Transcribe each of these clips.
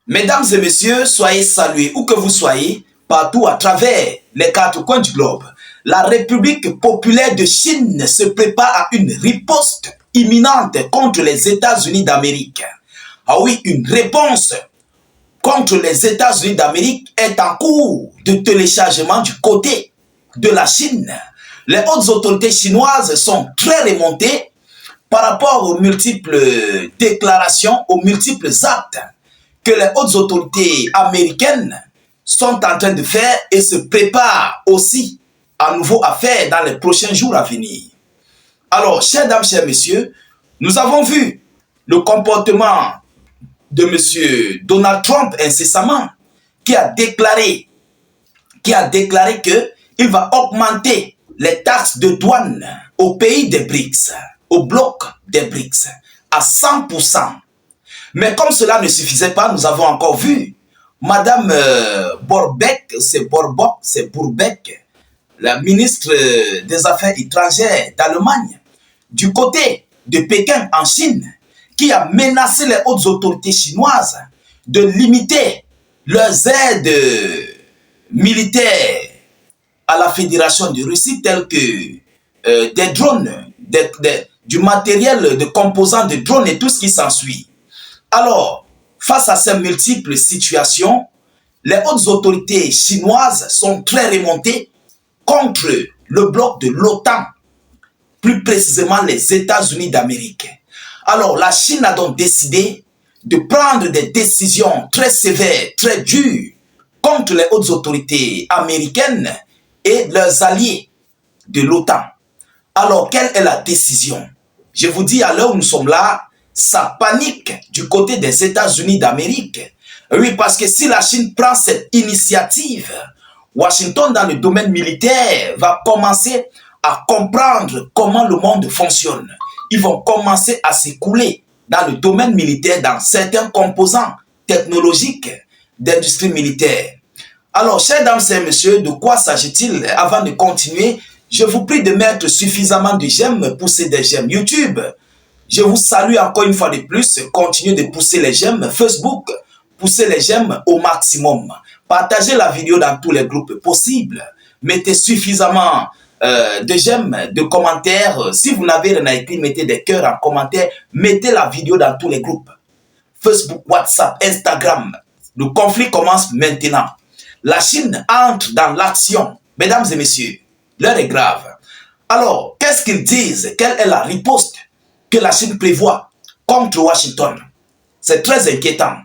Mesdames et messieurs, soyez salués où que vous soyez, partout à travers les quatre coins du globe. La République populaire de Chine se prépare à une riposte imminente contre les États-Unis d'Amérique. Ah oui, une réponse contre les États-Unis d'Amérique est en cours de téléchargement du côté de la Chine. Les hautes autorités chinoises sont très remontées par rapport aux multiples déclarations, aux multiples actes que les hautes autorités américaines sont en train de faire et se préparent aussi à nouveau à faire dans les prochains jours à venir. Alors, chères dames, chers messieurs, nous avons vu le comportement de M. Donald Trump incessamment, qui a déclaré qu'il va augmenter les taxes de douane au pays des BRICS, au bloc des BRICS, à 100%. Mais comme cela ne suffisait pas, nous avons encore vu Madame Borbeck, c'est Bourbeck, la ministre des Affaires étrangères d'Allemagne, du côté de Pékin en Chine, qui a menacé les hautes autorités chinoises de limiter leurs aides militaires à la Fédération de Russie, tels que des drones, du matériel de composants de drones et tout ce qui s'ensuit. Alors, face à ces multiples situations, les hautes autorités chinoises sont très remontées contre le bloc de l'OTAN, plus précisément les États-Unis d'Amérique. Alors, la Chine a donc décidé de prendre des décisions très sévères, très dures contre les hautes autorités américaines et leurs alliés de l'OTAN. Alors, quelle est la décision? Je vous dis, à l'heure où nous sommes là, ça panique du côté des États-Unis d'Amérique. Oui, parce que si la Chine prend cette initiative, Washington, dans le domaine militaire, va commencer à comprendre comment le monde fonctionne. Ils vont commencer à s'écouler dans le domaine militaire, dans certains composants technologiques d'industrie militaire. Alors, chers dames et messieurs, de quoi s'agit-il? Avant de continuer, je vous prie de mettre suffisamment de j'aime, pousser des j'aime YouTube. Je vous salue encore une fois de plus. Continuez de pousser les j'aime. Facebook, poussez les j'aime au maximum. Partagez la vidéo dans tous les groupes possibles. Mettez suffisamment de j'aime, de commentaires. Si vous n'avez rien à écrire, mettez des cœurs en commentaire. Mettez la vidéo dans tous les groupes. Facebook, WhatsApp, Instagram. Le conflit commence maintenant. La Chine entre dans l'action. Mesdames et messieurs, l'heure est grave. Alors, qu'est-ce qu'ils disent? Quelle est la riposte que la Chine prévoit contre Washington? C'est très inquiétant.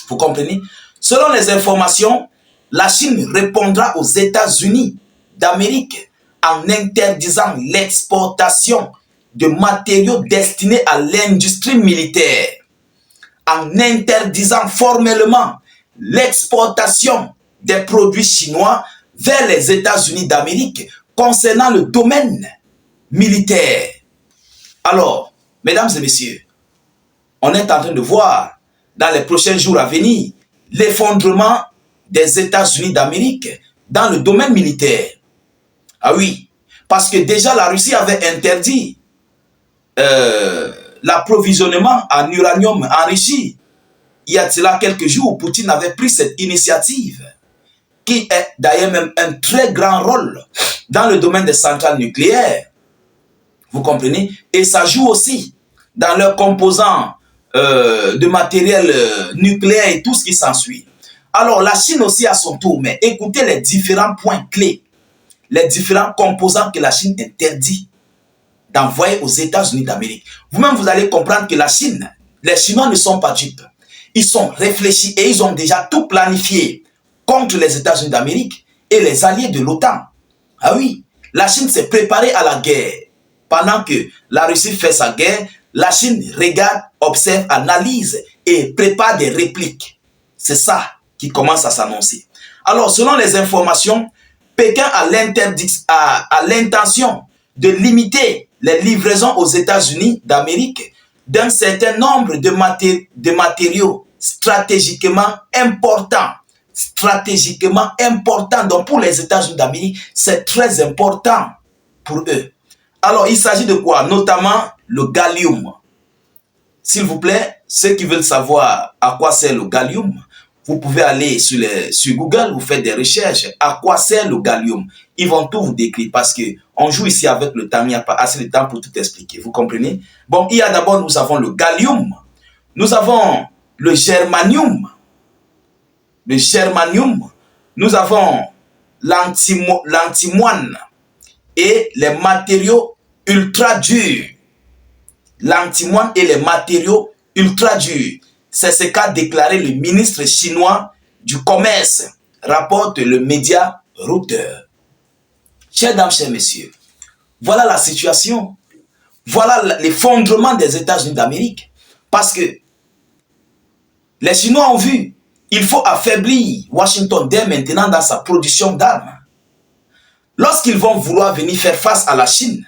Vous comprenez? Selon les informations, la Chine répondra aux États-Unis d'Amérique en interdisant l'exportation de matériaux destinés à l'industrie militaire, en interdisant formellement l'exportation des produits chinois vers les États-Unis d'Amérique concernant le domaine militaire. Alors, mesdames et messieurs, on est en train de voir dans les prochains jours à venir l'effondrement des États-Unis d'Amérique dans le domaine militaire. Ah oui, parce que déjà la Russie avait interdit l'approvisionnement en uranium enrichi. Il y a cela quelques jours, Poutine avait pris cette initiative, qui est d'ailleurs même un très grand rôle dans le domaine des centrales nucléaires. Vous comprenez? Et ça joue aussi dans leurs composants de matériel nucléaire et tout ce qui s'ensuit. Alors, la Chine aussi a son tour, mais écoutez les différents points clés, les différents composants que la Chine interdit d'envoyer aux États-Unis d'Amérique. Vous-même, vous allez comprendre que la Chine, les Chinois ne sont pas dupes. Ils sont réfléchis et ils ont déjà tout planifié contre les États-Unis d'Amérique et les alliés de l'OTAN. Ah oui, la Chine s'est préparée à la guerre. Pendant que la Russie fait sa guerre, la Chine regarde, observe, analyse et prépare des répliques. C'est ça qui commence à s'annoncer. Alors, selon les informations, Pékin a l'intention de limiter les livraisons aux États-Unis d'Amérique d'un certain nombre de matériaux stratégiquement importants. Stratégiquement importants. Donc, pour les États-Unis d'Amérique, c'est très important pour eux. Alors, il s'agit de quoi? Notamment le gallium. S'il vous plaît, ceux qui veulent savoir à quoi sert le gallium, vous pouvez aller sur Google, vous faites des recherches. À quoi sert le gallium? Ils vont tout vous décrire parce qu'on joue ici avec le temps. Il n'y a pas assez de temps pour tout expliquer. Vous comprenez? Bon, il y a d'abord, nous avons le gallium. Nous avons le germanium. Le germanium. Nous avons l'antimoine et les matériaux ultra durs. L'antimoine et les matériaux ultra durs. C'est ce qu'a déclaré le ministre chinois du commerce, rapporte le média Reuters. Chers dames, chers messieurs, voilà la situation. Voilà l'effondrement des États-Unis d'Amérique. Parce que les Chinois ont vu, il faut affaiblir Washington dès maintenant dans sa production d'armes. Lorsqu'ils vont vouloir venir faire face à la Chine,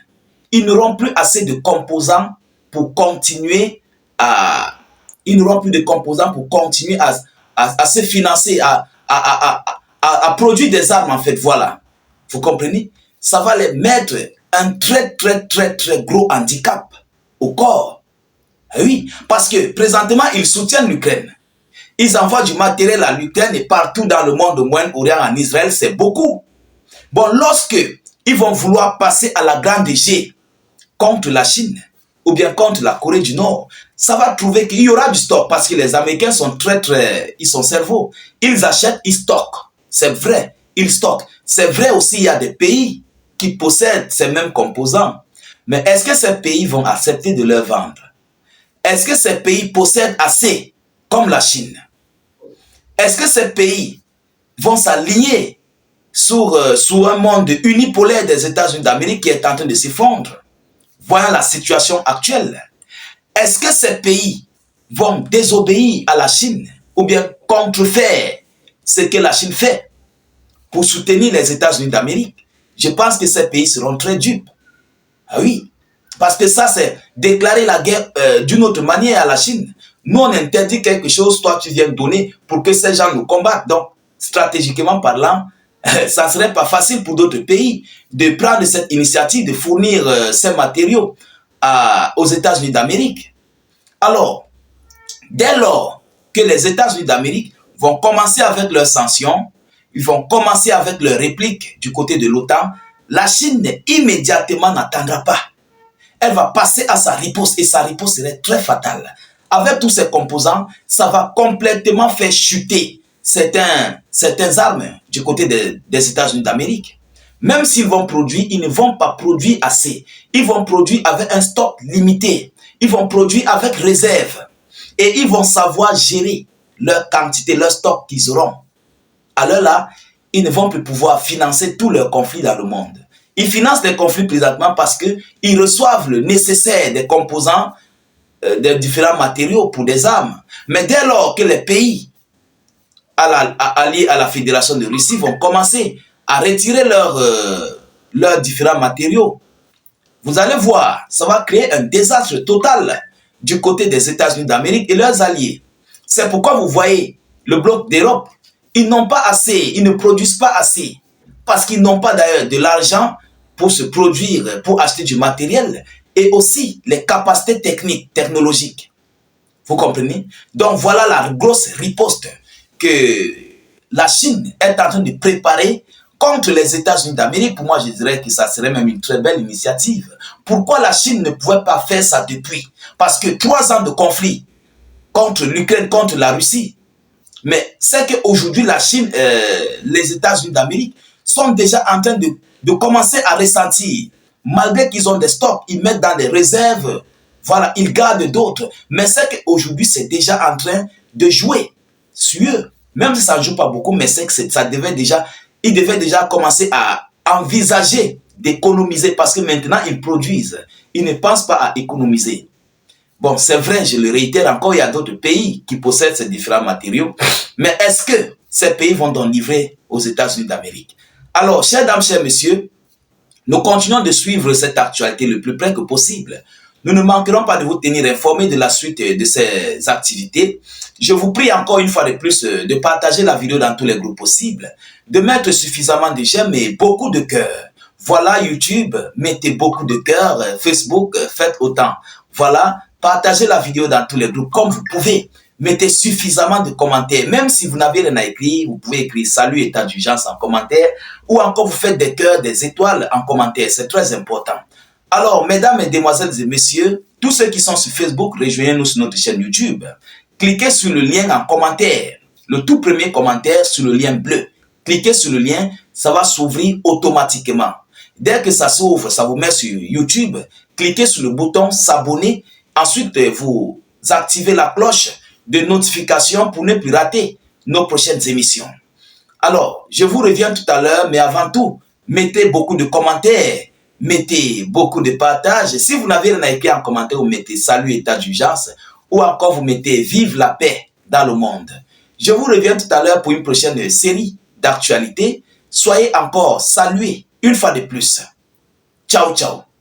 ils n'auront plus assez de composants pour continuer à... Ils n'auront plus de composants pour continuer à se financer, à produire des armes, en fait, voilà. Vous comprenez? Ça va les mettre un très gros handicap au corps. Oui, parce que présentement, ils soutiennent l'Ukraine. Ils envoient du matériel à l'Ukraine et partout dans le monde, au Moyen-Orient, en Israël, c'est beaucoup. Bon, lorsque ils vont vouloir passer à la grande G contre la Chine, ou bien contre la Corée du Nord, ça va trouver qu'il y aura du stock parce que les Américains sont ils sont cerveaux. Ils achètent, ils stockent. C'est vrai, ils stockent. C'est vrai aussi, il y a des pays qui possèdent ces mêmes composants. Mais est-ce que ces pays vont accepter de leur vendre? Est-ce que ces pays possèdent assez, comme la Chine? Est-ce que ces pays vont s'aligner sur un monde unipolaire des États-Unis d'Amérique qui est en train de s'effondrer? Voilà la situation actuelle. Est-ce que ces pays vont désobéir à la Chine ou bien contrefaire ce que la Chine fait pour soutenir les États-Unis d'Amérique? Je pense que ces pays seront très dupes. Ah oui, parce que ça, c'est déclarer la guerre d'une autre manière à la Chine. Nous, on interdit quelque chose, toi, tu viens donner pour que ces gens nous combattent. Donc, stratégiquement parlant, ça ne serait pas facile pour d'autres pays de prendre cette initiative de fournir ces matériaux aux États-Unis d'Amérique. Alors, dès lors que les États-Unis d'Amérique vont commencer avec leurs sanctions, ils vont commencer avec leurs répliques du côté de l'OTAN, la Chine immédiatement n'attendra pas. Elle va passer à sa riposte et sa riposte serait très fatale. Avec tous ces composants, ça va complètement faire chuter certaines armes du côté des États-Unis d'Amérique. Même s'ils vont produire, ils ne vont pas produire assez. Ils vont produire avec un stock limité. Ils vont produire avec réserve. Et ils vont savoir gérer leur quantité, leur stock qu'ils auront. Alors là, ils ne vont plus pouvoir financer tous leurs conflits dans le monde. Ils financent les conflits présentement parce qu'ils reçoivent le nécessaire des composants, des différents matériaux pour des armes. Mais dès lors que les pays alliés à la Fédération de Russie vont commencer à retirer leurs différents matériaux, vous allez voir, ça va créer un désastre total du côté des États-Unis d'Amérique et leurs alliés. C'est pourquoi vous voyez le bloc d'Europe, ils n'ont pas assez, ils ne produisent pas assez, parce qu'ils n'ont pas d'ailleurs de l'argent pour se produire, pour acheter du matériel et aussi les capacités techniques, technologiques. Vous comprenez? Donc voilà la grosse riposte que la Chine est en train de préparer contre les États-Unis d'Amérique. Pour moi, je dirais que ça serait même une très belle initiative. Pourquoi la Chine ne pouvait pas faire ça depuis? Parce que 3 ans de conflit contre l'Ukraine, contre la Russie. Mais c'est qu'aujourd'hui, la Chine, les États-Unis d'Amérique sont déjà en train de commencer à ressentir. Malgré qu'ils ont des stocks, ils mettent dans des réserves. Voilà, ils gardent d'autres. Mais c'est qu'aujourd'hui, c'est déjà en train de jouer sur eux. Même si ça ne joue pas beaucoup, mais c'est que ça devait déjà, ils devaient déjà commencer à envisager d'économiser parce que maintenant, ils produisent. Ils ne pensent pas à économiser. Bon, c'est vrai, je le réitère encore, il y a d'autres pays qui possèdent ces différents matériaux. Mais est-ce que ces pays vont donc livrer aux États-Unis d'Amérique? Alors, chers dames, chers messieurs, nous continuons de suivre cette actualité le plus près que possible. Nous ne manquerons pas de vous tenir informés de la suite de ces activités. Je vous prie encore une fois de plus de partager la vidéo dans tous les groupes possibles, de mettre suffisamment de j'aime et beaucoup de cœurs. Voilà YouTube, mettez beaucoup de cœurs, Facebook, faites autant. Voilà, Partagez la vidéo dans tous les groupes comme vous pouvez. Mettez suffisamment de commentaires. Même si vous n'avez rien à écrire, vous pouvez écrire salut état d'urgence en commentaire ou encore vous faites des cœurs, des étoiles en commentaire. C'est très important. Alors, mesdames, mesdemoiselles et messieurs, tous ceux qui sont sur Facebook, rejoignez-nous sur notre chaîne YouTube. Cliquez sur le lien en commentaire. Le tout premier commentaire sur le lien bleu. Cliquez sur le lien, ça va s'ouvrir automatiquement. Dès que ça s'ouvre, ça vous met sur YouTube. Cliquez sur le bouton s'abonner. Ensuite, vous activez la cloche de notification pour ne plus rater nos prochaines émissions. Alors, je vous reviens tout à l'heure, mais avant tout, mettez beaucoup de commentaires, mettez beaucoup de partages. Si vous n'avez rien à écrire en commentaire, vous mettez salut état d'urgence ou encore vous mettez vive la paix dans le monde. Je vous reviens tout à l'heure pour une prochaine série d'actualités. Soyez encore salués une fois de plus. Ciao, ciao.